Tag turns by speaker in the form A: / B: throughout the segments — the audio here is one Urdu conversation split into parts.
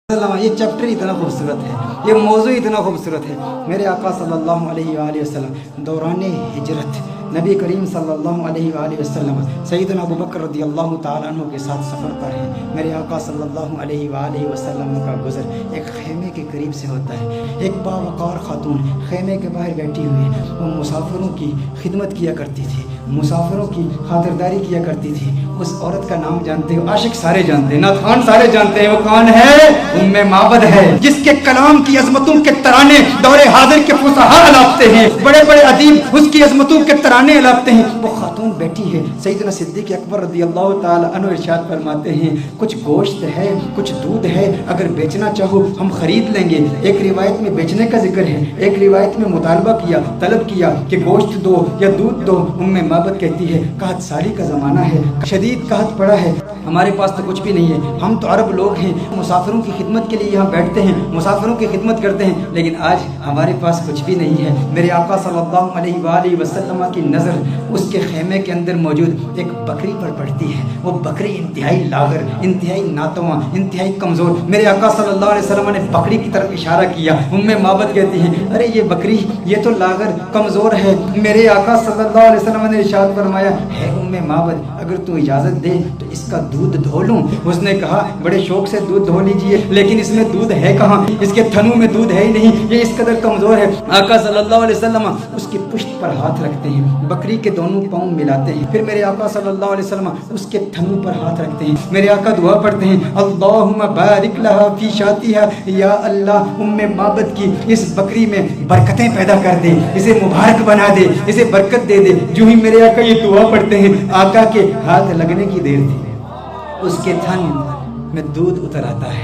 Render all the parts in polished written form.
A: یہ چیپٹر اتنا خوبصورت ہے، یہ موضوع اتنا خوبصورت ہے۔ میرے آقا صلی اللہ علیہ وآلہ وسلم دوران ہجرت نبی کریم صلی اللہ علیہ وآلہ وسلم سیدنا ابوبکر رضی اللہ تعالیٰ عنہ کے ساتھ سفر پر ہیں۔ میرے آقا صلی اللہ علیہ وآلہ وسلم کا گزر ایک خیمے کے قریب سے ہوتا ہے۔ ایک باوقار خاتون خیمے کے باہر بیٹھی ہوئی، وہ مسافروں کی خدمت کیا کرتی تھی، مسافروں کی خاطرداری کیا کرتی تھی۔ اس عورت کا نام جانتے ہو؟ عاشق سارے جانتے ہیں، نعتخوان سارے جانتے ہیں، وہ کون ہے؟ ام معبد ہے، جس کے کلام کی عظمتوں کے ترانے دور حاضر کے فصحاء الاپتے ہیں، بڑے بڑے ادیب اس کی عظمتوں کے ترانے الاپتے ہیں۔ وہ خاتون بیٹھی ہے، سیدنا صدیق اکبر رضی اللہ تعالی عنہ ارشاد فرماتے ہیں کچھ گوشت ہے، کچھ دودھ ہے، اگر بیچنا چاہو ہم خرید لیں گے۔ ایک روایت میں بیچنے کا ذکر ہے، ایک روایت میں مطالبہ کیا، طلب کیا کہ گوشت دو یا دودھ دو۔ ام معبد کہتی ہے قحط سالی کا زمانہ ہے، شدید قحط پڑا ہے، ہمارے پاس تو کچھ بھی نہیں ہے، ہم تو عرب لوگ ہیں، مسافروں کی خدمت کے لیے یہاں بیٹھتے ہیں، مسافروں کی خدمت کرتے ہیں، لیکن آج ہمارے پاس کچھ بھی نہیں ہے۔ میرے آقا صلی اللہ علیہ وآلہ وسلم کی نظر اس کے خیمے کے اندر موجود ایک بکری پر پڑتی ہے۔ وہ بکری انتہائی لاغر، انتہائی ناتواں، انتہائی کمزور۔ میرے آقا صلی اللہ علیہ وسلم نے بکری کی طرف اشارہ کیا۔ ام معبد کہتی ہیں ارے یہ بکری یہ تو لاغر کمزور ہے۔ میرے آقا صلی اللہ علیہ وسلم نے ارشاد فرمایا ہے ام معبد اگر تو اجازت دے تو اس کا دودھ دھو لوں۔ اس نے کہا بڑے شوق سے دودھ دھو لیجئے، لیکن اس میں دودھ ہے کہاں؟ اس کے تھنوں میں دودھ ہے ہی نہیں، یہ اس قدر کمزور ہے۔ آقا صلی اللہ علیہ وسلم اس کی پشت پر ہاتھ رکھتے ہیں، بکری کے دونوں پاؤں ملاتے ہیں، پھر میرے آقا صلی اللہ علیہ وسلم اس کے تھنوں پر ہاتھ رکھتے ہیں۔ میرے آقا دعا پڑھتے ہیں اللہم بارک لہا فی شاتھا، یا اللہ ام معبد کی اس بکری میں برکتیں پیدا کر دے، اسے مبارک بنا دے، اسے برکت دے دے۔ جو ہی میرے آقا یہ دعا پڑھتے ہیں آقا کے ہاتھ لگنے کی دیر تھی، اس کے تھن میں دودھ اتر آتا ہے،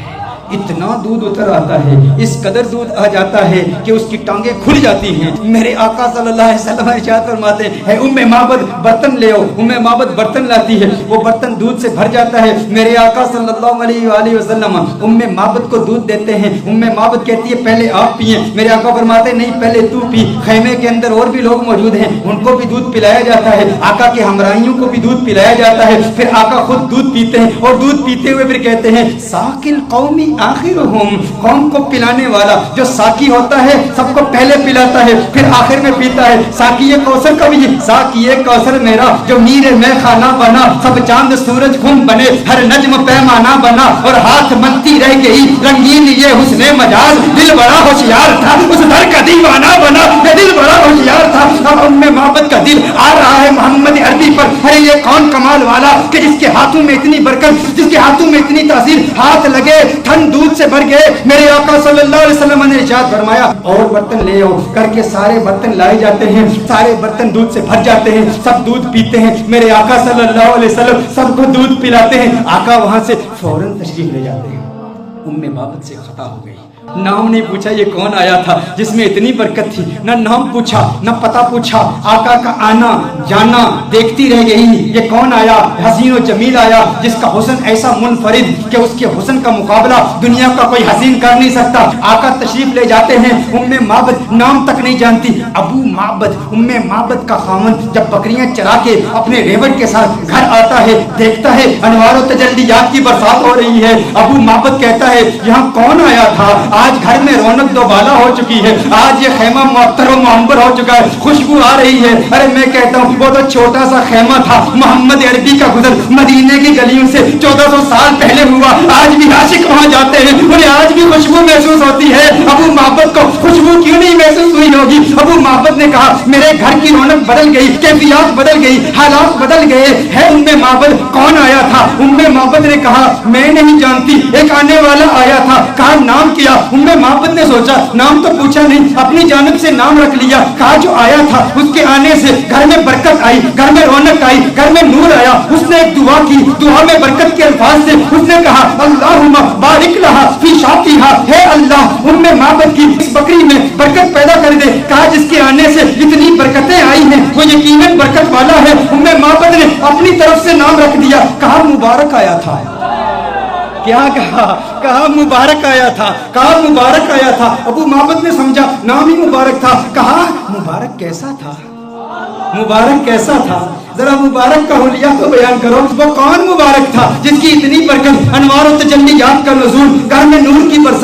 A: اتنا دودھ اتر آتا ہے، اس قدر دودھ آ جاتا ہے کہ اس کی ٹانگیں کھل جاتی ہیں۔ میرے آقا صلی اللہ علیہ وسلم ارشاد فرماتے ہیں ام معبد برتن لے آؤ۔ ام معبد برتن لاتی ہے، وہ برتن دودھ سے بھر جاتا ہے۔ میرے آقا صلی اللہ علیہ وآلہ وسلم ام معبد کو دودھ دیتے ہیں۔ ام معبد کہتی ہے پہلے آپ پیئیں۔ میرے آقا فرماتے ہیں نہیں پہلے تو پی۔ خیمے کے اندر اور بھی لوگ موجود ہیں، ان کو بھی دودھ پلایا جاتا ہے، آقا کے ہمراہیوں کو بھی دودھ پلایا جاتا ہے۔ پھر آقا خود دودھ پیتے ہیں اور دودھ پیتے ہوئے پھر کہتے ہیں ساقی القومی آخرہم، قوم کو پلانے والا جو ساقی ہوتا ہے سب کو پہلے پلاتا ہے پھر آخر میں پیتا ہے۔ ساقی کوثر کا بھی ساقی کوثر میرا جو میر میں خانہ بنا، سب چاند سورج خم بنے، ہر نجم پیمانہ بنا، اور ہاتھ منتی رہ گئی رنگین یہ حسن مجاز، دل بڑا ہوشیار تھا اس در کا دیوانہ بنا، یہ دل بڑا ہوشیار تھا۔ اب ام معبد کا دل آ رہا ہے محمد عربی پر، ارے یہ کون کمال والا کہ جس کے ہاتھوں میں اتنی برکت، جس کے ہاتھوں میں اتنی تاثیر، ہاتھ لگے تھن دودھ سے بھر گئے۔ میرے آقا صلی اللہ علیہ وسلم نے ارشاد فرمایا اور برتن لے آؤ، کر کے سارے برتن لائے جاتے ہیں، سارے برتن دودھ سے بھر جاتے ہیں، سب دودھ پیتے ہیں۔ میرے آقا صلی اللہ علیہ وسلم سب کو دودھ پلاتے ہیں۔ آقا وہاں سے فوراً تشریف لے جاتے ہیں۔ ام معبد سے خطا ہو گئی، نام نہیں پوچھا یہ کون آیا تھا جس میں اتنی برکت تھی، نہ نام پوچھا نہ پتہ پوچھا، آقا کا آنا جانا دیکھتی رہ گئی یہ کون آیا، حسین و جمیل آیا جس کا حسن ایسا منفرد کہ اس کے حسن کا مقابلہ دنیا کا کوئی حسین کر نہیں سکتا۔ آقا تشریف لے جاتے ہیں، ام معبد نام تک نہیں جانتی، ابو معبد ام معبد کا خاوند جب بکریاں چرا کے اپنے ریوڑ کے ساتھ گھر آتا ہے، دیکھتا ہے انوار و تجلیات کی برسات ہو رہی ہے، ابو معبد کہتا ہے یہاں کون آیا تھا؟ آج گھر میں رونق دوبالا ہو چکی ہے، آج یہ خیمہ معطر و معمبر ہو چکا ہے، خوشبو آ رہی ہے۔ ارے میں کہتا ہوں وہ تو چھوٹا سا خیمہ تھا، محمد عربی کا گزر مدینے کی گلیوں سے 1400 سال پہلے ہوا، آج بھی عاشق وہاں جاتے ہیں، انہیں آج بھی خوشبو محسوس ہوتی ہے۔ ابو معبد کو خوشبو کیوں نہیں محسوس ہوئی ہوگی؟ ابو معبد نے کہا میرے گھر کی رونق بدل گئی، کیفیات بدل گئی، حالات بدل گئے ہے ام معبد کون آیا تھا؟ ام معبد نے کہا میں نہیں جانتی، ایک آنے والا آیا تھا، کہا نام کیا؟ ام معبد نے سوچا نام تو پوچھا نہیں، اپنی جانب سے نام رکھ لیا، کہا جو آیا تھا اس کے آنے سے گھر میں برکت آئی، گھر میں رونق آئی، گھر میں نور آیا۔ اس نے ایک دعا کی، دعا میں برکت کے الفاظ سے اس نے کہا اللہم بارک لہا فی شاتھا، ہے اللہ ام معبد کی اس بکری میں برکت پیدا کر دے۔ کہا جس کے آنے سے اتنی برکتیں آئی ہیں وہ یقیناً برکت والا ہے۔ ام معبد نے اپنی طرف سے نام رکھ دیا، کہا مبارک آیا تھا۔ کیا کہا مبارک آیا تھا، کہا مبارک آیا تھا۔ ابو معبد نے سمجھا نام ہی مبارک تھا، کہا مبارک کیسا تھا، مبارک کیسا تھا؟ ذرا مبارک کا حلیہ تو بیان کرو، وہ کون مبارک تھا جس کی اتنی برکت، انوار و تجلیات کا نزول، گھر میں نور کی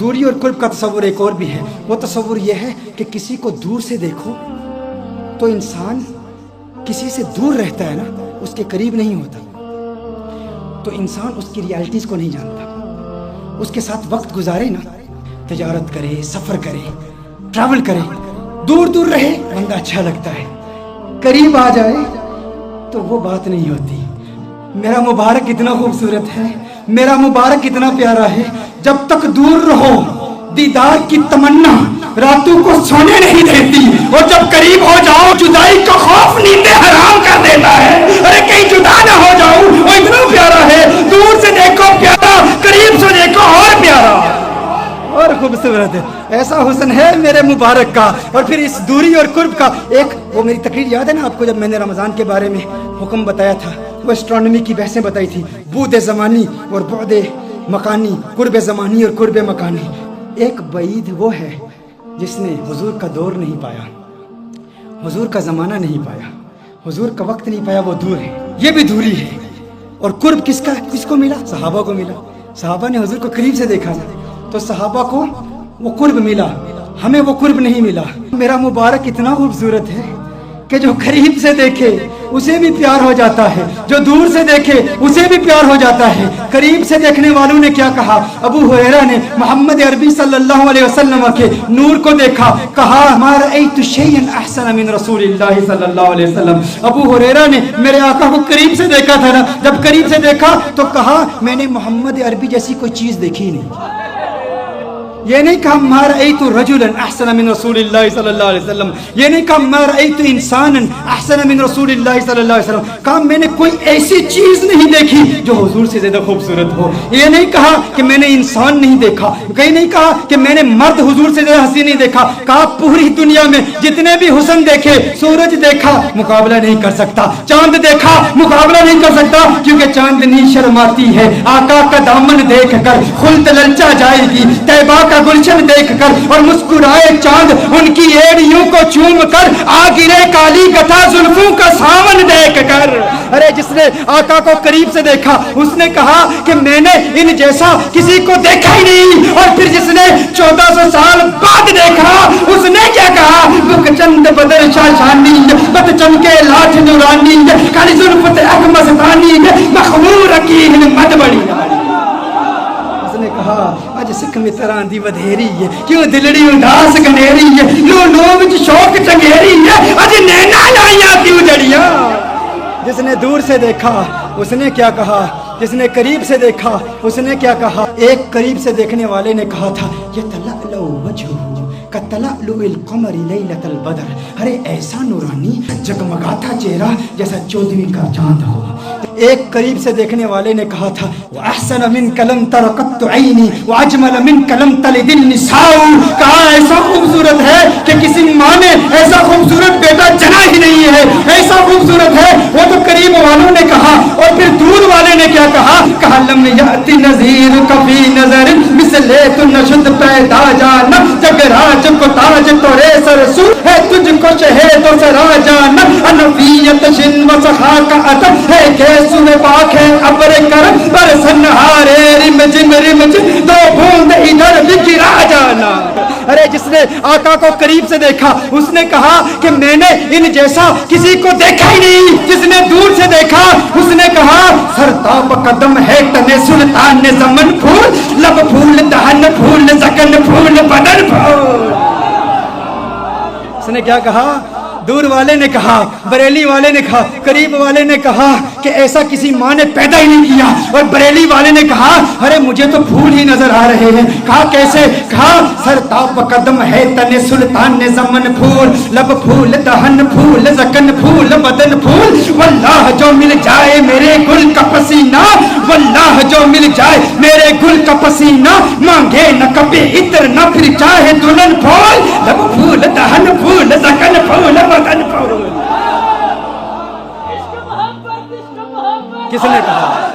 A: دوری اور قرب کا تصور ایک اور بھی ہے. وہ تصور یہ ہے کہ کسی کو دور سے دیکھو تو انسان کسی سے دور رہتا ہے نا, اس کے قریب نہیں ہوتا, تو انسان اس کی ریالٹیز کو نہیں جانتا. اس کے ساتھ وقت گزارے نا, تجارت کرے, سفر کرے, ٹریول کرے, دور دور رہے, بندہ اچھا لگتا ہے. قریب آ جائے تو وہ بات نہیں ہوتی. میرا مبارک اتنا خوبصورت ہے, میرا مبارک اتنا پیارا ہے, جب تک دور رہو دیدار کی تمنا راتوں کو سونے نہیں دیتی, اور جب قریب ہو جاؤ جدائی کا خوف نیندیں حرام کر دیتا ہے. ارے کہیں جدا نہ ہو جاؤں, وہ اتنا پیارا ہے. دور سے دیکھو پیارا, قریب سے دیکھو اور پیارا اور خوبصورت ہے. ایسا حسن ہے میرے مبارک کا. اور پھر اس دوری اور قرب کا ایک, وہ میری تقریر یاد ہے نا آپ کو, جب میں نے رمضان کے بارے میں حکم بتایا تھا, وہ اسٹرانومی کی بحثیں بتائی تھی, بعد زمانی اور بعد مکانی, قرب زمانی اور قرب مکانی. ایک بعید وہ ہے جس نے حضور کا دور نہیں پایا, حضور کا زمانہ نہیں پایا, حضور کا وقت نہیں پایا, وہ دور ہے, یہ بھی دوری ہے. اور قرب کس کا, کس کو ملا؟ صحابہ کو ملا. صحابہ نے حضور کو قریب سے دیکھا تھا, تو صحابہ کو وہ قرب ملا, ہمیں وہ قرب نہیں ملا. میرا مبارک اتنا خوبصورت ہے کہ جو قریب سے دیکھے اسے بھی پیار ہو جاتا ہے, جو دور سے دیکھے اسے بھی پیار ہو جاتا ہے. قریب سے دیکھنے والوں نے کیا کہا؟ ابو ہریرہ نے محمد عربی صلی اللہ علیہ وسلم کے نور کو دیکھا, کہا ما رأیت شیئا احسن من رسول اللہ صلی اللہ علیہ وسلم. ابو ہریرہ نے میرے آقا کو قریب سے دیکھا تھا نا, جب قریب سے دیکھا تو کہا میں نے محمد عربی جیسی کوئی چیز دیکھی نہیں. یہ نہیں کہا ما رأیت رجلا احسن من رسول اللہ صلی اللہ علیہ وسلم, یہ نہیں کہا ما رأیت انسانا احسن من رسول اللہ صلی اللہ علیہ وسلم, کہا میں نے کوئی ایسی چیز نہیں دیکھی جو حضور سے زیادہ خوبصورت ہو. یہ نہیں کہا کہ میں نے انسان نہیں دیکھا, کہیں نہیں کہا کہ میں نے مرد حضور سے زیادہ حسین نہیں دیکھا, کہا پوری دنیا میں جتنے بھی حسن دیکھے, سورج دیکھا مقابلہ نہیں کر سکتا, چاند دیکھا مقابلہ نہیں کر سکتا, کیونکہ چاندنی شرماتی ہے آقا کا دامن دیکھ کر, خلد للچا جائے گی طیبہ کا گلشن دیکھ کر, اور مسکرائے چاند ان کی ایڑیوں کو چوم کر, آ گرے کالی گتھا زلفوں کا ساون دیکھ کر. ارے جس نے آقا کو قریب سے دیکھا اس نے کہا کہ میں نے ان جیسا کسی کو دیکھا ہی نہیں. اور پھر جس نے 1400 سال بعد دیکھا اس نے کیا کہا؟ بک چند بدر شاشانی, بت چمکے لاٹھ نورانی, کالی زلفت اک مستانی, مخمور کی مد بڑی. اس نے کہا اج سکھ متراں دی ودھیری ہے, کیوں دلڑی اڈاس گنیری ہے, لو لو وچ شوق چنگیری ہے, اج نینا لائیاں کیوں جڑیاں. جس نے دور سے دیکھا اس نے کیا کہا, جس نے قریب سے دیکھا اس نے کیا کہا؟ ایک قریب سے دیکھنے والے نے کہا تھا یتلألؤ وجهه کتلألؤ القمر لیلۃ البدر. ارے ایسا نورانی جگمگاتا چہرہ جیسا 14ویں کا چاند ہو. ایک قریب سے دیکھنے والے نے کہا تھا وَأَحْسَنَ مِنْكَ لَمْ تَرَ قَطُّ عَيْنِي وَأَجْمَلَ مِنْكَ لَمْ تَلِدِ النِّسَاءُ. کہا ایسا خوبصورت ہے کہ کسی ماں نے ایسا خوبصورت بیٹا جنا ہی نہیں ہے, ایسا خوبصورت ہے. وہ تو قریب والوں نے کہا, اور پھر دور والے نے کیا کہا؟ کہا لم یأتی نذیر کفی نظر مثلے تو نشد پیدا جانا, جگ راج کو تاج تورے سر سو ہے, تجھ کو شہید و سرا جانا, انفیت شن و سخا کا ادب ہے, کیسو میں پاک ہے ابر کرم برسن ہارے رم جم دو بوند ادھر بکرا جانا. ارے جس نے آقا کو قریب سے دیکھا اس نے کہا کہ میں نے ان جیسا کسی کو دیکھا ہی نہیں. جس نے دور سے دیکھا اس نے کہا سرتاب قدم ہے تنے سلطان زمن پھول, لب پھول دہن پھول زکن پھول بدن پھول. اس نے کیا کہا؟ دور والے نے کہا, بریلی والے نے کہا, قریب والے نے کہا کہ ایسا کسی ماں نے پیدا ہی نہیں کیا, اور بریلی والے نے کہا ارے مجھے تو پھول ہی نظر آ رہے ہیں. کہا کیسے؟ کہا سرتاب قدم ہے تن سلطان زمن پھول, لب پھول دہن پھول زکن پھول بدن پھول. واللہ جو مل جائے میرے گل کا پسینہ, واللہ جو مل جائے میرے گل کا پسینہ, مانگے نہ کبھی عطر نہ پھر چاہے دلہن پھول, لب پھول دہن پھول زکن پھول بدن پھول. کس نے کہا؟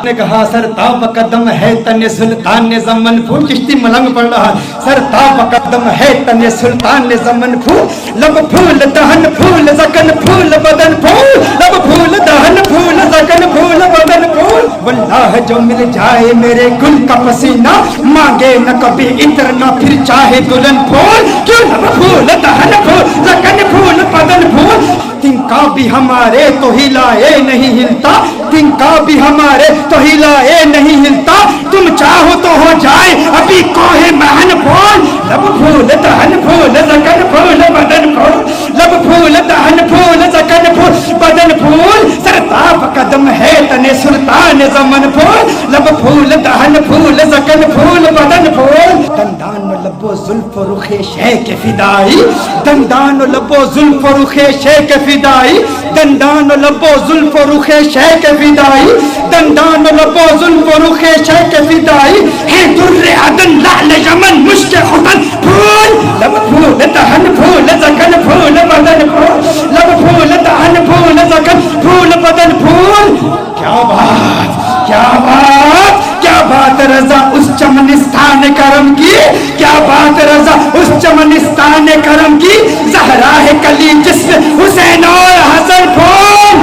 A: نے کہا سر تاب قدم ہے تن سلطان نے زمن پھول. چشتی ملنگ پڑھ رہا. سر تاب قدم ہے تن سلطان نے زمن پھول. لب پھول دہن پھول زکن پھول بدن پھول. لب پھول دہن پھول زکن پھول بدن پھول. واللہ جو مل جائے میرے گل کا پسینہ مانگے نہ کبھی عطر نہ پھر چاہے دلہن پھول. کیوں لب پھول دہن پھول زکن پھول بدن پھول. تنکا بھی ہمارے تو ہلائے نہیں ہلتا. تنکا بھی ہمارے تو ہلائے نہیں ہلتا. تم چاہو تو ہو جائے ابھی کوہ مہن پھول. لب پھول دہن پھول زکن پھول بدن پھول. لب پھول دہن پھول زکن پھول بدن پھول. سرتاب قدم ہے تنے سلطان زمن پھول. لب پھول دہن پھول زکن پھول بدن پھول. دندان و لب و زلف و رخ شے کے فدائی. دندان و لب و زلف و رخ شے کے فدائی. دندان و لب و زلف و رخ شے کے فدائی. دندان و لب و زلف و رخ شے کے فدائی. ہے در عدن لعل یمن مشک ختن پھول. لب پھول دہن پھول زکن پھول بدن پھول. لب پھول دہن پھول زکن پھول بدن پھول. کیا بات کیا بات کیا بات رضا اس چمنستان کرم کی. کیا بات رضا اس چمنستان کرم کی. زہرا ہے کلی جسم حسین اور حسن پھول.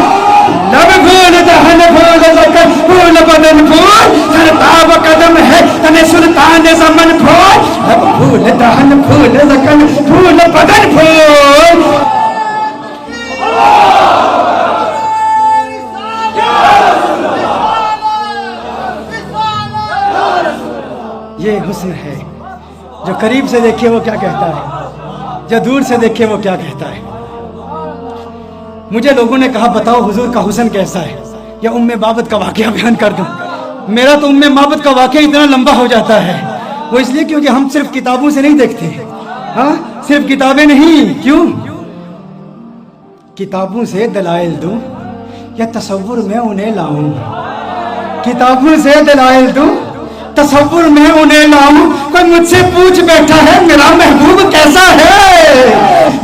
A: لب پھول دہن پھول زکن پھول بدن پھول. سرتاب قدم ہے تنے سلطان زمن پھول. لب پھول دہن پھول زکن پھول بدن پھول. یہ حسن ہے. جو قریب سے دیکھے وہ کیا کہتا ہے, جو دور سے دیکھے وہ کیا کہتا ہے. مجھے لوگوں نے کہا بتاؤ حضور کا حسن کیسا ہے, یا ام بابت کا واقعہ بیان کر دوں. میرا تو ام بابت کا واقعہ اتنا لمبا ہو جاتا ہے. وہ اس لیے کیونکہ ہم صرف کتابوں سے نہیں دیکھتے. ہاں صرف کتابیں نہیں. کیوں؟ کتابوں سے دلائل دوں یا تصور میں انہیں لاؤں. کتابوں سے دلائل دوں تصور میں انہیں لاؤں. کوئی مجھ سے پوچھ بیٹھا ہے میرا محبوب کیسا ہے.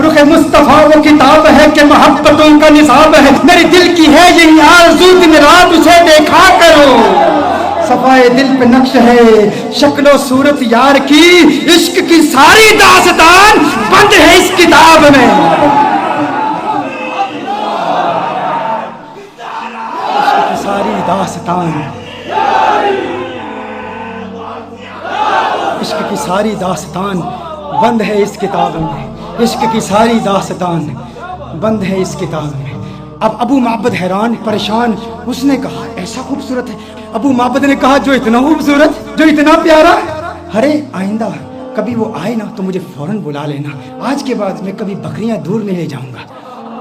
A: رخ مصطفیٰ وہ کتاب ہے کہ محبتوں کا نصاب ہے. میری دل کی ہے یہی آرزو دن رات اسے دیکھا کرو. صفائے دل پہ نقش ہے شکل و صورت یار کی. عشق کی ساری داستان بند ہے اس کتاب میں. عشق کی ساری داستان عشق کی ساری داستان بند ہے اس کتاب میں. عشق کی ساری داستان بند ہے اس کتاب میں. اب ابو معبد حیران پریشان. اس نے کہا ایسا خوبصورت ہے. ابو معبد نے کہا جو اتنا خوبصورت جو اتنا پیارا. ارے آئندہ کبھی وہ آئے نا تو مجھے فوراً بلا لینا. آج کے بعد میں کبھی بکریاں دور نہیں لے جاؤں گا.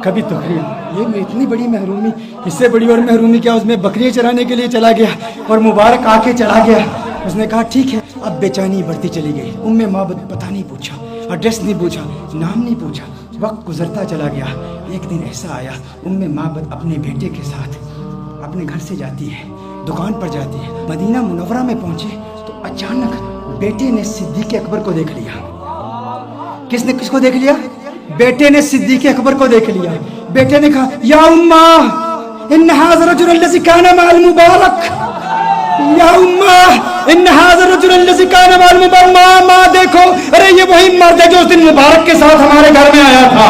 A: کبھی تقریر یہ اتنی بڑی محرومی, اس سے بڑی اور محرومی کیا. اس میں بکریاں چرانے کے لیے چلا گیا اور مبارک آ کے چلا گیا. اس نے کہا ٹھیک ہے. اب بے چینی بڑھتی چلی گئی. ام معبد پتہ نہیں پوچھا, ایڈریس نہیں پوچھا, نام نہیں پوچھا. وقت گزرتا چلا گیا. ایک دن ایسا آیا ام معبد اپنے بیٹے کے ساتھ اپنے گھر سے جاتی ہے, دکان پر جاتی ہے. مدینہ منورہ میں پہنچے تو اچانک بیٹے نے صدیق اکبر کو دیکھ لیا. کس نے کس کو دیکھ لیا؟ بیٹے نے صدیق اکبر کو دیکھ لیا. بیٹے نے کہا یا اماں ان ھذا الرجل الذی کان مع المبارک. یا اماں ان ھذا الرجل الذی کان مع المبارک. ماں دیکھو, ارے یہ وہی مرد ہے جو اس دن مبارک کے ساتھ ہمارے گھر میں آیا تھا.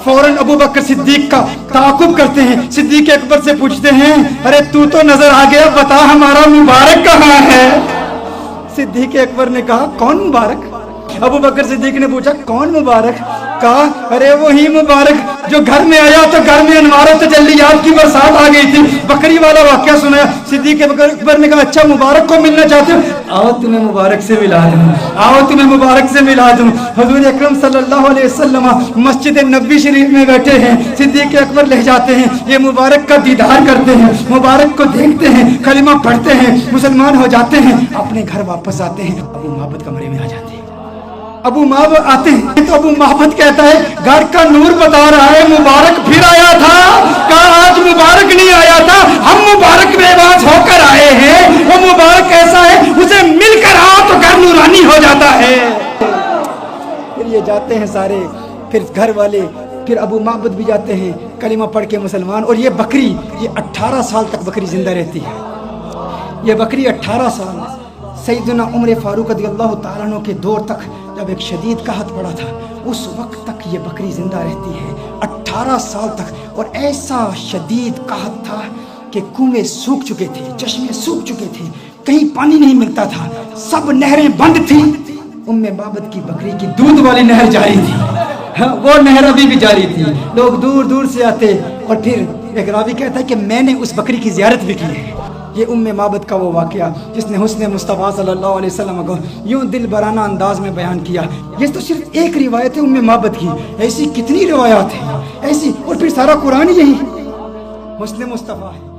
A: فوراً ابو بکر صدیق کا تعاقب کرتے ہیں. صدیق اکبر سے پوچھتے ہیں ارے تو نظر آ گیا, بتا ہمارا مبارک کہاں ہے. صدیق اکبر نے کہا کون مبارک. ابو بکر صدیق نے پوچھا کون مبارک. کہا ارے وہی مبارک جو گھر میں آیا تو گھر میں انوار و تجلیات کی برسات آ گئی تھی. بکری والا واقعہ سنایا. صدیق اکبر نے کہا اچھا مبارک کو ملنا چاہتے ہو, آؤ تمہیں مبارک سے ملا دوں, آؤ تمہیں مبارک سے ملا دوں. حضور اکرم صلی اللہ علیہ وسلم مسجد نبوی شریف میں بیٹھے ہیں. صدیق اکبر لے جاتے ہیں, یہ مبارک کا دیدار کرتے ہیں, مبارک کو دیکھتے ہیں, کلمہ پڑھتے ہیں, مسلمان ہو جاتے ہیں, اپنے گھر واپس آتے ہیں. ابو معبد کمرے میں آ جاتے ہیں. ابو معبد آتے ہیں تو ابو معبد کہتا ہے گھر کا نور بتا رہا ہے مبارک پھر آیا تھا. کہا آج مبارک نہیں آیا تھا, ہم مبارک بے باز ہو کر آئے ہیں. وہ مبارک ایسا ہے اسے مل کر آؤ تو گھر نورانی ہو جاتا ہے. پھر یہ جاتے ہیں سارے. پھر گھر والے پھر ابو معبد بھی جاتے ہیں کلمہ پڑھ کے مسلمان، اور یہ بکری یہ 18 سال تک بکری زندہ رہتی ہے، یہ بکری 18 سال۔ سیدنا عمر فاروق رضی اللہ تعالیٰ عنہ کے دور تک جب ایک شدید قحط پڑا تھا، اس وقت تک یہ بکری زندہ رہتی ہے 18 سال تک، اور ایسا شدید قحط تھا کہ کنویں سوکھ چکے تھے، چشمے سوکھ چکے تھے، کہیں پانی نہیں ملتا تھا، سب نہریں بند تھیں، ام معبد کی بکری کی دودھ والی نہر جاری تھی، وہ نہر ابھی بھی جاری تھی، لوگ دور دور سے آتے۔ اور پھر ایک راوی کہتا ہے کہ میں نے اس بکری کی زیارت بھی کی ہے۔ یہ ام معبد کا وہ واقعہ جس نے حسن مصطفیٰ صلی اللہ علیہ وسلم کو یوں دل برانہ انداز میں بیان کیا۔ یہ تو صرف ایک روایت ہے ام معبد کی، ایسی کتنی روایات ہیں ایسی، اور پھر سارا قرآن یہی حسن مصطفیٰ ہے۔